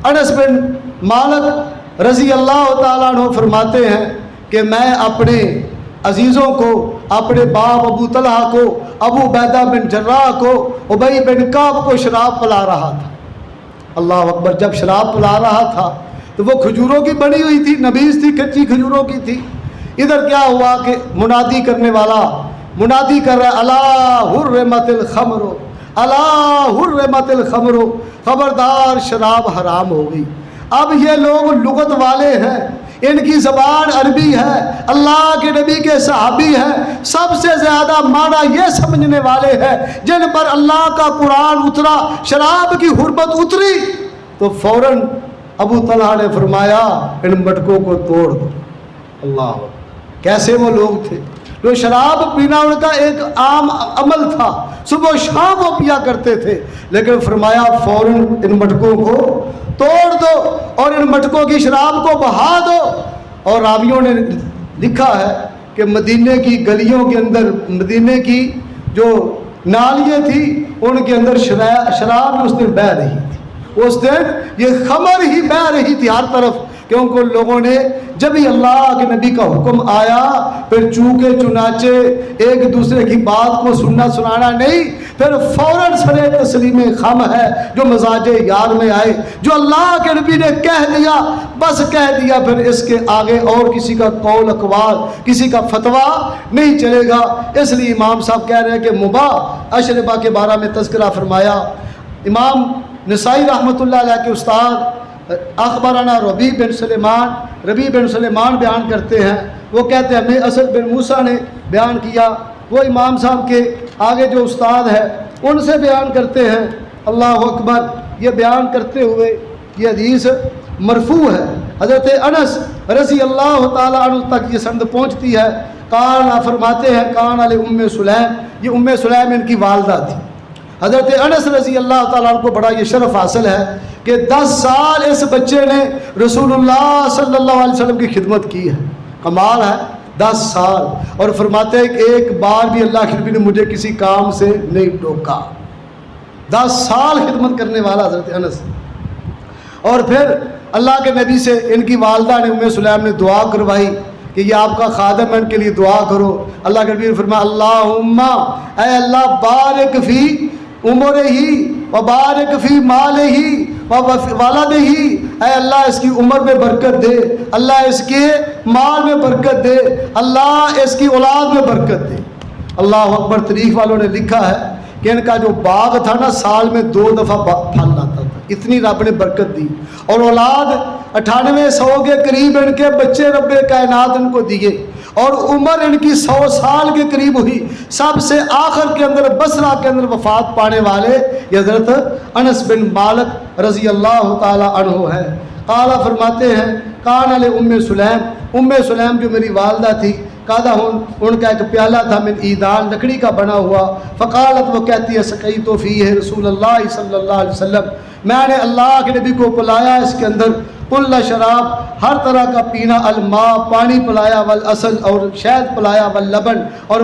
انس بن مالک رضی اللہ تعالیٰ عنہ فرماتے ہیں کہ میں اپنے عزیزوں کو، اپنے باپ ابو طلحہ کو، ابو عبیدہ بن جراح کو، ابی بن کعب کو شراب پلا رہا تھا۔ اللہ اکبر۔ جب شراب پلا رہا تھا تو وہ کھجوروں کی بنی ہوئی تھی، نبیذ تھی، کچی کھجوروں کی تھی۔ ادھر کیا ہوا کہ منادی کرنے والا منادی کر رہا ہے، الا حرمت الخمر، الا حرمت الخمر، خبردار شراب حرام ہو گئی۔ اب یہ لوگ لغت والے ہیں، ان کی زبان عربی ہے، اللہ کے نبی کے صحابی ہیں، سب سے زیادہ معنی یہ سمجھنے والے ہیں جن پر اللہ کا قرآن اترا، شراب کی حرمت اتری تو فوراً ابو طلحہ نے فرمایا ان مٹکوں کو توڑ دو۔ اللہ، کیسے وہ لوگ تھے، جو شراب پینا ان کا ایک عام عمل تھا، صبح و شام وہ پیا کرتے تھے، لیکن فرمایا فوراً ان مٹکوں کو توڑ دو اور ان مٹکوں کی شراب کو بہا دو۔ اور راویوں نے لکھا ہے کہ مدینے کی گلیوں کے اندر، مدینے کی جو نالیاں تھیں ان کے اندر شراب اس دن بہہ رہی تھی، اس دن یہ خمر ہی بہہ رہی تھی ہر طرف، کیونکہ لوگوں نے جب ہی اللہ کے نبی کا حکم آیا پھر چونکے چنانچے ایک دوسرے کی بات کو سننا سنانا نہیں، پھر فوراً سرے تسلیم خم ہے جو مزاج یار میں آئے، جو اللہ کے نبی نے کہہ دیا بس کہہ دیا، پھر اس کے آگے اور کسی کا قول اقوال، کسی کا فتویٰ نہیں چلے گا۔ اس لیے امام صاحب کہہ رہے ہیں کہ مباح اشربہ کے بارے میں تذکرہ فرمایا۔ امام نسائی رحمۃ اللہ علیہ کے استاد اخبرنا ربیع بن سلیمان بیان کرتے ہیں، وہ کہتے ہیں ہمیں اسد بن موسیٰ نے بیان کیا، وہ امام صاحب کے آگے جو استاد ہے ان سے بیان کرتے ہیں۔ اللہ اکبر۔ یہ بیان کرتے ہوئے یہ حدیث مرفوع ہے، حضرت انس رضی اللہ تعالیٰ عنہ تک یہ سند پہنچتی ہے۔ قال فرماتے ہیں کان علی ام سلیم، یہ ام سلیم ان کی والدہ تھی۔ حضرت انس رضی اللہ تعالیٰ عنہ کو بڑا یہ شرف حاصل ہے کہ 10 سال اس بچے نے رسول اللہ صلی اللہ علیہ وسلم کی خدمت کی ہے۔ کمال ہے، 10 سال۔ اور فرماتے ہیں کہ ایک بار بھی اللہ کے نبی نے مجھے کسی کام سے نہیں ٹوکا۔ 10 سال خدمت کرنے والا حضرت انس۔ اور پھر اللہ کے نبی سے ان کی والدہ نے ام سلیم نے دعا کروائی کہ یہ آپ کا خادم ہے، ان کے لیے دعا کرو۔ اللہ کے نبی نے فرمایا اللہم، اے اللہ بارک فی عمر ہی و بارک فی مال ہی و والد ہی، اے اللہ اس کی عمر میں برکت دے، اللہ اس کے مال میں برکت دے، اللہ اس کی اولاد میں برکت دے۔ اللہ اکبر۔ تاریخ والوں نے لکھا ہے کہ ان کا جو باغ تھا نا سال میں 2 دفعہ پھل لاتا تھا، اتنی رب نے برکت دی، اور اولاد 98-100 کے قریب ان کے بچے رب کائنات ان کو دیے، اور عمر ان کی 100 سال کے قریب ہوئی۔ سب سے آخر کے اندر بصرہ کے اندر وفات پانے والے یہ حضرت انس بن مالک رضی اللہ تعالی عنہ ہے۔ قالا فرماتے ہیں کان علی ام سلیم جو میری والدہ تھی، قادہ ان کا ایک پیالہ تھا من ایدان لکڑی کا بنا ہوا، فقالت وہ کہتی ہے سقیت فیہ رسول اللہ صلی اللہ علیہ وسلم، میں نے اللہ کے نبی کو پلایا اس کے اندر کل شراب ہر طرح کا پینا، الماء پانی پلایا، والعسل اور شہد پلایا، واللبن اور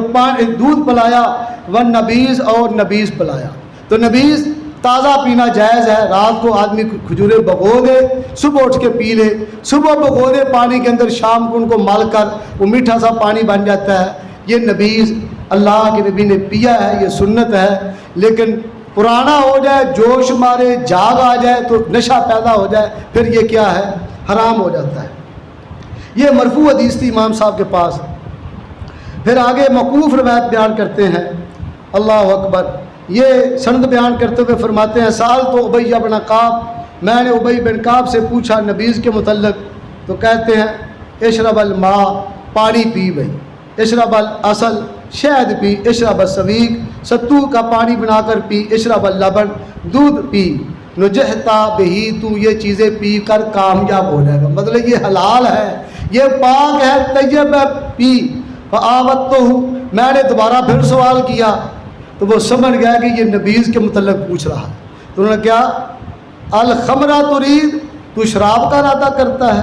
دودھ پلایا، والنبیذ اور نبیذ پلایا۔ تو نبیذ تازہ پینا جائز ہے، رات کو آدمی کھجورے بھگو دے، صبح اٹھ کے پی لے، صبح بھگو دے پانی کے اندر، شام کو ان کو مل کر وہ میٹھا سا پانی بن جاتا ہے۔ یہ نبیذ اللہ کے نبی نے پیا ہے، یہ سنت ہے، لیکن پرانا ہو جائے، جوش مارے، جاگ آ جائے تو نشہ پیدا ہو جائے، پھر یہ کیا ہے، حرام ہو جاتا ہے۔ یہ مرفوع حدیث تھی امام صاحب کے پاس۔ پھر آگے موقوف روایت بیان کرتے ہیں، اللہ اکبر، یہ سند بیان کرتے ہوئے فرماتے ہیں سال تو ابی بن کعب، میں نے ابی بن کعب سے پوچھا نبیذ کے متعلق، تو کہتے ہیں اشرب الماء پانی پی بھائی، اشرب العسل شہد پی، اشرب السویق ستو کا پانی بنا کر پی، اشرب اللبن دودھ پی، نجحتا بہی تو یہ چیزیں پی کر کامیاب ہو جائے گا، مطلب یہ حلال ہے، یہ پاک ہے، طیب ہے، پی۔ فآوت تو میں نے دوبارہ پھر سوال کیا تو وہ سمجھ گیا کہ یہ نبیذ کے متعلق پوچھ رہا ہے، تو انہوں نے کیا الخمرہ ترید، تو شراب کا ارادہ کرتا ہے،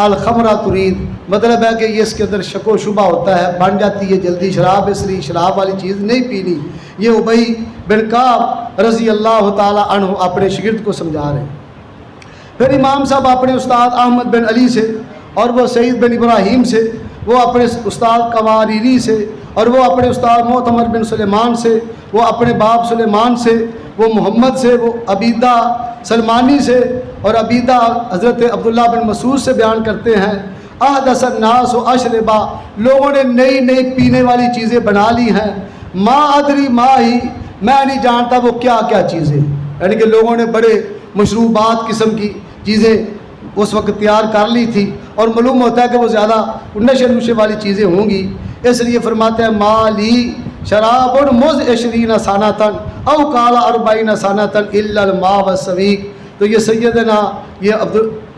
الخمرہ ترید مطلب ہے کہ یہ اس کے اندر شک و شبہ ہوتا ہے، بن جاتی ہے جلدی شراب، اس لیے شراب والی چیز نہیں پینی۔ یہ ابی بن کعب رضی اللہ تعالی عنہ اپنے شاگرد کو سمجھا رہے ہیں۔ پھر امام صاحب اپنے استاد احمد بن علی سے، اور وہ سعید بن ابراہیم سے، وہ اپنے استاد قواریری سے، اور وہ اپنے استاد معتمر بن سلیمان سے، وہ اپنے باپ سلیمان سے، وہ محمد سے، وہ عبیدہ سلمانی سے، اور عبیدہ حضرت عبداللہ بن مسعود سے بیان کرتے ہیں احدث الناس و اشربا، لوگوں نے نئی نئی پینے والی چیزیں بنا لی ہیں، ما ادری ما ہی، میں نہیں جانتا وہ کیا کیا چیزیں، یعنی کہ لوگوں نے بڑے مشروبات قسم کی چیزیں اس وقت تیار کر لی تھی، اور معلوم ہوتا ہے کہ وہ زیادہ نشے والی چیزیں ہوں گی، اس لیے فرماتے ہیں مالی شراب مز 20 سنتاً او قال 40 سنتاً الا الماء والسویق۔ تو یہ سیدنا یہ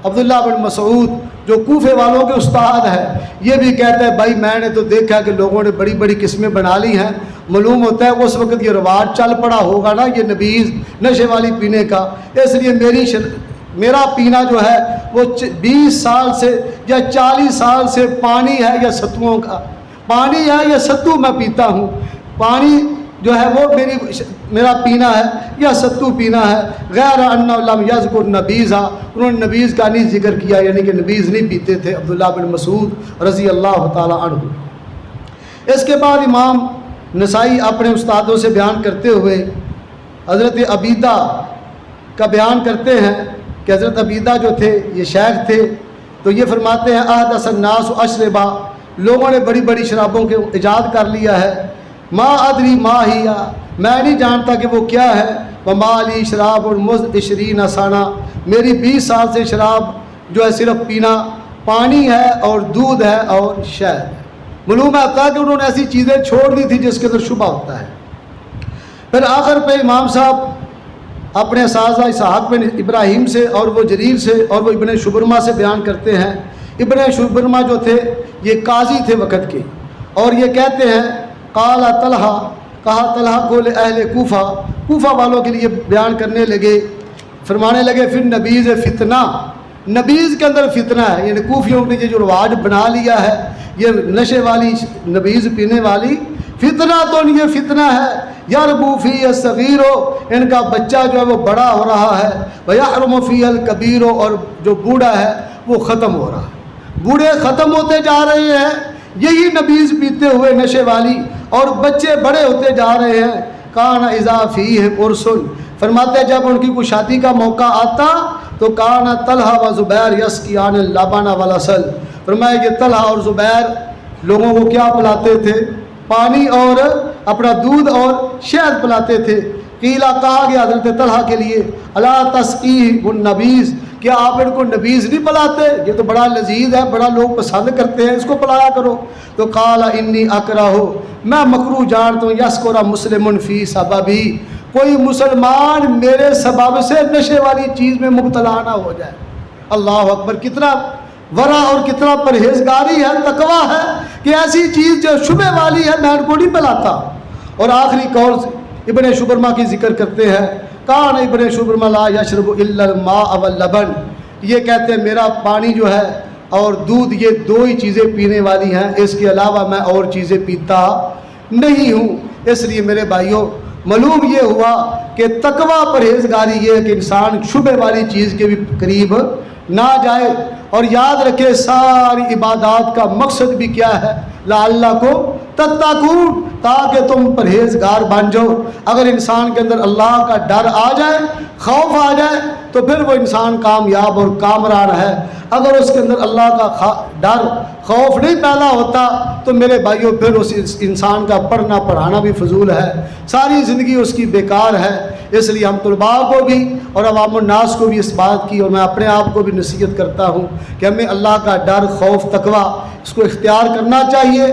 عبداللہ بن مسعود جو کوفے والوں کے استاد ہے، یہ بھی کہتا ہے بھائی میں نے تو دیکھا کہ لوگوں نے بڑی بڑی قسمیں بنا لی ہیں، معلوم ہوتا ہے اس وقت یہ رواج چل پڑا ہوگا نا یہ نبیذ نشے والی پینے کا، اس لیے میرا پینا جو ہے وہ 20 سال سے یا 40 سال سے پانی ہے یا ستوؤں کا پانی ہے یا ستو میں پیتا ہوں، پانی جو ہے وہ میرا پینا ہے یا ستو پینا ہے، غیر انہ لم یذکر نبیذا، انہوں نے نبیذ کا نہیں ذکر کیا، یعنی کہ نبیذ نہیں پیتے تھے عبداللہ بن مسعود رضی اللہ تعالی عنہ۔ اس کے بعد امام نسائی اپنے استادوں سے بیان کرتے ہوئے حضرت عبیدہ کا بیان کرتے ہیں کہ حضرت عبیدہ جو تھے یہ شیخ تھے، تو یہ فرماتے ہیں احدث الناس اشربا، لوگوں نے بڑی بڑی شرابوں کے ایجاد کر لیا ہے، ما ادری ما ہی، میں نہیں جانتا کہ وہ کیا ہے، ومالی شراب المز 20 سنہ، میری 20 سال سے شراب جو ہے صرف پینا پانی ہے اور دودھ ہے اور شہد ہے۔ معلوم ہے کہ انہوں نے ایسی چیزیں چھوڑ دی تھی جس کے اندر شبہ ہوتا ہے۔ پھر آخر پہ امام صاحب اپنے اساتذہ اسحاق بن ابراہیم سے اور وہ جریر سے اور وہ ابن شبرمہ سے بیان کرتے ہیں، ابن شبرمہ جو تھے یہ قاضی تھے وقت کے، اور یہ کہتے ہیں قال طلحہ، کہا طلحہ کو اہل کوفہ والوں کے لیے بیان کرنے لگے، فرمانے لگے پھر نبیذ فتنہ، نبیذ کے اندر فتنہ ہے، یعنی کوفیوں نے یہ جو رواج بنا لیا ہے یہ نشے والی نبیذ پینے والی، فتنہ تو یہ فتنہ ہے، یربو فی الصغیر، ان کا بچہ جو ہے وہ بڑا ہو رہا ہے، ویحرم فی الکبیر، اور جو بوڑھا ہے وہ ختم ہو رہا ہے، بوڑھے ختم ہوتے جا رہے ہیں یہی نبیذ پیتے ہوئے نشے والی، اور بچے بڑے ہوتے جا رہے ہیں۔ کان اذا فیہ عرس، فرماتے ہیں جب ان کی کوئی شادی کا موقع آتا تو کان طلحہ و زبیر یسقیان اللبن والعسل، فرمایا کہ طلحہ اور زبیر لوگوں کو کیا پلاتے تھے، پانی اور اپنا دودھ اور شہد پلاتے تھے۔ قیلا کہا گیا حضرت طلحہ کے لیے الا تسقیہ النبیذ، کیا آپ ان کو نبیذ نہیں پلاتے؟ یہ تو بڑا لذیذ ہے، بڑا لوگ پسند کرتے ہیں، اس کو پلایا کرو۔ تو قال انی اکرہ، میں مکروہ جانتا ہوں، یسکر مسلم فی سببی، کوئی مسلمان میرے سبب سے نشے والی چیز میں مبتلا نہ ہو جائے۔ اللہ اکبر، کتنا ورع اور کتنا پرہیزگاری ہے، تقویٰ ہے کہ ایسی چیز جو شبہ والی ہے میں ان کو نہیں پلاتا۔ اور آخری قول ابن شبرمہ کی ذکر کرتے ہیں، کان ابن شبرمہ لا یشرب الا الماء واللبن، یہ کہتے ہیں میرا پانی جو ہے اور دودھ یہ دو ہی چیزیں پینے والی ہیں، اس کے علاوہ میں اور چیزیں پیتا نہیں ہوں۔ اس لیے میرے بھائیوں معلوم یہ ہوا کہ تقویٰ پرہیزگاری یہ ہے کہ انسان شبہ والی چیز کے بھی قریب نہ جائے۔ اور یاد رکھے ساری عبادات کا مقصد بھی کیا ہے؟ لعلکم تتقون، تاکہ تم پرہیزگار بن جاؤ۔ اگر انسان کے اندر اللہ کا ڈر آ جائے، خوف آ جائے، تو پھر وہ انسان کامیاب اور کامران ہے۔ اگر اس کے اندر اللہ کا ڈر خوف نہیں پیدا ہوتا تو میرے بھائیوں پھر اس انسان کا پڑھنا پڑھانا بھی فضول ہے، ساری زندگی اس کی بیکار ہے۔ اس لیے ہم طلباء کو بھی اور عوام الناس کو بھی اس بات کی، اور میں اپنے آپ کو بھی نصیحت کرتا ہوں کہ ہمیں اللہ کا ڈر، خوف، تقویٰ اس کو اختیار کرنا چاہیے۔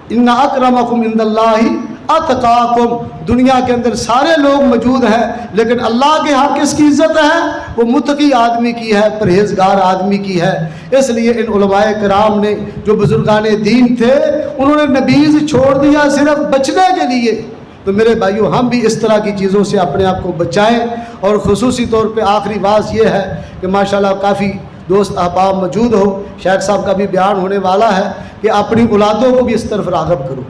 ان اکرمکم عند اللہ اتقاکم، دنیا کے اندر سارے لوگ موجود ہیں لیکن اللہ کے ہاں کس کی عزت ہے؟ وہ متقی آدمی کی ہے، پرہیزگار آدمی کی ہے۔ اس لیے ان علماء کرام نے جو بزرگان دین تھے انہوں نے نبیذ چھوڑ دیا صرف بچنے کے لیے۔ تو میرے بھائیوں ہم بھی اس طرح کی چیزوں سے اپنے آپ کو بچائیں۔ اور خصوصی طور پہ آخری بات یہ ہے کہ ماشاءاللہ کافی دوست احباب موجود ہو، شیخ صاحب کا بھی بیان ہونے والا ہے کہ اپنی اولادوں کو بھی اس طرف راغب کرو۔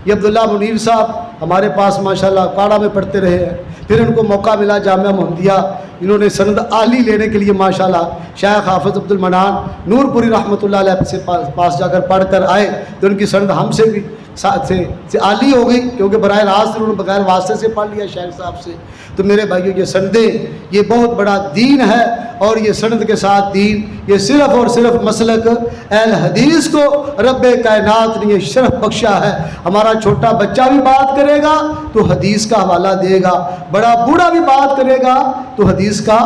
یہ عبداللہ منیر صاحب ہمارے پاس ماشاءاللہ کاڑا میں پڑھتے رہے ہیں، پھر ان کو موقع ملا جامعہ محمدیہ، انہوں نے سند عالی لینے کے لیے ماشاءاللہ شیخ حافظ عبد المنان نور پوری رحمۃ اللہ علیہ سے پاس جا کر پڑھ کر آئے، تو ان کی سند ہم سے بھی سے عالی ہو گئی، کیونکہ براہ راست انہوں نے بغیر واسطے سے پڑھ لیا شیخ صاحب سے۔ تو میرے بھائیوں یہ سندیں یہ بہت بڑا دین ہے، اور یہ سند کے ساتھ دین یہ صرف اور صرف مسلک اہل حدیث کو رب کائنات نے یہ شرف بخشا ہے۔ ہمارا چھوٹا بچہ بھی بات کرے گا تو حدیث کا حوالہ دے گا، بڑا بوڑھا بھی بات کرے گا تو حدیث کا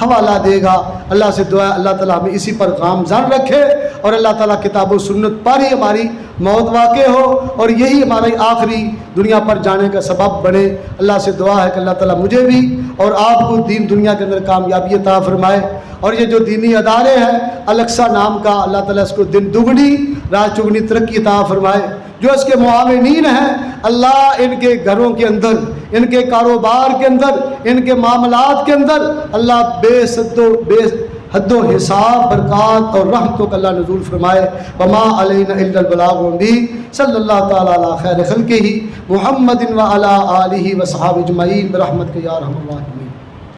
حوالہ دے گا۔ اللہ سے دعا ہے اللہ تعالیٰ ہمیں اسی پر گامزن رکھے، اور اللہ تعالیٰ کتاب و سنت پر ہی ہماری موت واقع ہو، اور یہی ہماری آخری دنیا پر جانے کا سبب بنے۔ اللہ سے دعا ہے کہ اللہ تعالیٰ مجھے بھی اور آپ کو دین دنیا کے اندر کامیابی عطا فرمائے۔ اور یہ جو دینی ادارے ہیں الیکسا نام کا، اللہ تعالیٰ اس کو دن دگنی رات چگنی ترقی عطا فرمائے۔ جو اس کے معاونین ہیں اللہ ان کے گھروں کے اندر، ان کے کاروبار کے اندر، ان کے معاملات کے اندر اللہ بے حد و حساب برکات اور رحمتوں کا اللہ نزول فرمائے۔ وما علینا الا البلاغ المبین۔ صلی اللہ تعالی علی خیر خلقہ محمد و علی آلہ و صحابہ اجمعین برحمتک یا ارحم الراحمین۔